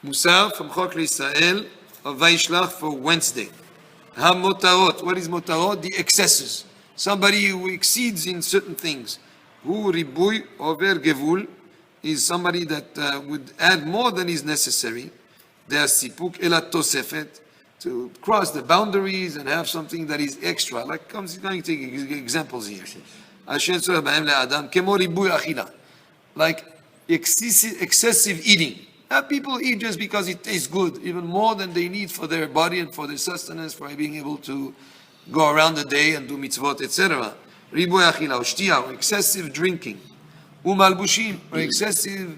Mussar from Chok Leisrael of Vayishlach for Wednesday. Hamotarot. What is motarot? The excesses. Somebody who exceeds in certain things. Hu ribui over gevul is somebody that would add more than is necessary. Their sipuk elat tosefet, to cross the boundaries and have something that is extra. Like, I'm going to take examples here. Like excessive eating. People eat just because it tastes good, even more than they need for their body and for their sustenance, for being able to go around the day and do mitzvot, etc. Ribu achila, shtia, or excessive drinking. Umalbushim, or excessive,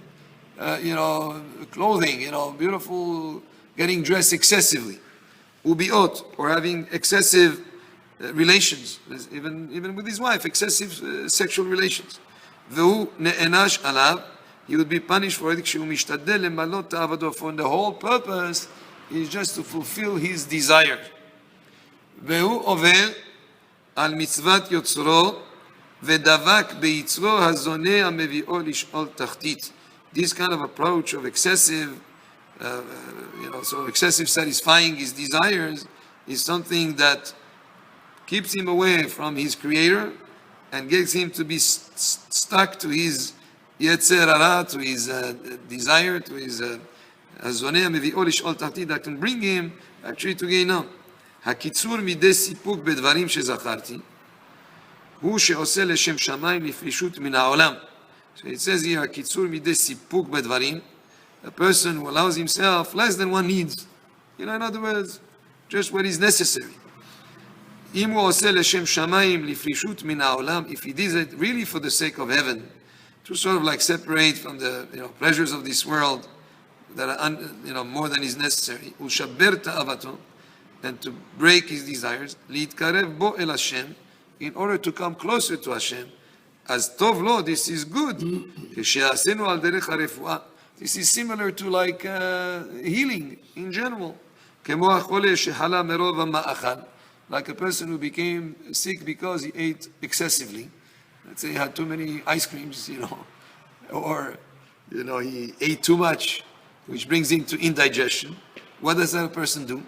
clothing, beautiful, getting dressed excessively. Ubiot, or having excessive relations, even with his wife, excessive sexual relations. Vehu ne'enash alav, he would be punished for it. For the whole purpose is just to fulfill his desire. Vehu over al mitzvat yotzro vedavak beyitzro hazoneh hamevi'o lish'ol tachtit. This kind of approach of excessive, excessive satisfying his desires is something that keeps him away from his Creator and gets him to be stuck to his Yetzer Hara, to his desire, to his Hazoneh Mevi'o Lish'ol Tachtit, that can bring him actually to Gehinnom. הקיצור מידי סיפוק בדברים שזכרתי הוא שעושה לשם שמיים לפרישות מן העולם. So it says here, הקיצור מידי סיפוק בדברים, a person who allows himself less than one needs. In other words, just what is necessary. אם הוא עושה לשם שמיים לפרישות מן העולם, if he does it really for the sake of heaven, to sort of like separate from the pleasures of this world that are more than is necessary, ולשבר תאוותו, and to break his desires, להתקרב בו אל השם, in order to come closer to Hashem, as tov lo, this is good. כשיעשינו על דרך הרפואה, this is similar to like healing in general. כמו החולה שחלה מרוב המאכל, like a person who became sick because he ate excessively. Let's say he had too many ice creams, or he ate too much, which brings him to indigestion. What does that person do?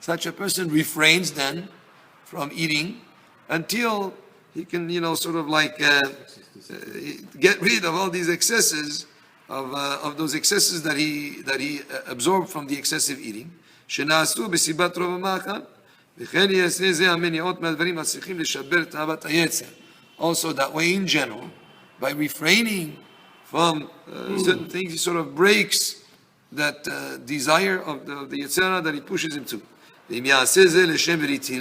Such a person refrains then from eating until he can, sort of like get rid of all these excesses, of those excesses that he absorbed from the excessive eating. Also that way in general, by refraining from certain things, he sort of breaks that desire of the Yetzirah that he pushes him to.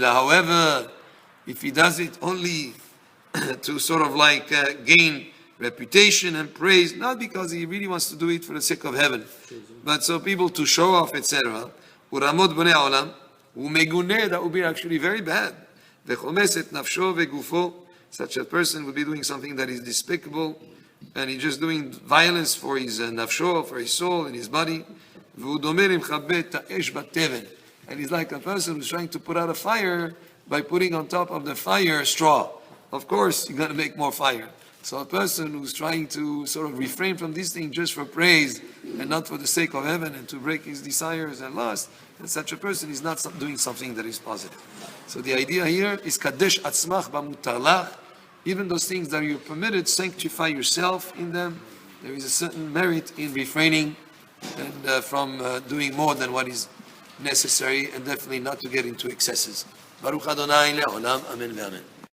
However, if he does it only to sort of like gain reputation and praise, not because he really wants to do it for the sake of heaven, but so people to show off, etc. That would be actually very bad. Such a person would be doing something that is despicable, and he's just doing violence for his nafsho, for his soul and his body. And he's like a person who's trying to put out a fire by putting on top of the fire straw. Of course, you're going to make more fire. So a person who's trying to sort of refrain from these things just for praise and not for the sake of heaven and to break his desires and lust, and such a person is not doing something that is positive. So the idea here is kadesh atzmach b'mutar. Even those things that you're permitted, sanctify yourself in them. There is a certain merit in refraining and from doing more than what is necessary, and definitely not to get into excesses. Baruch Adonai le'olam, amen ve'amen.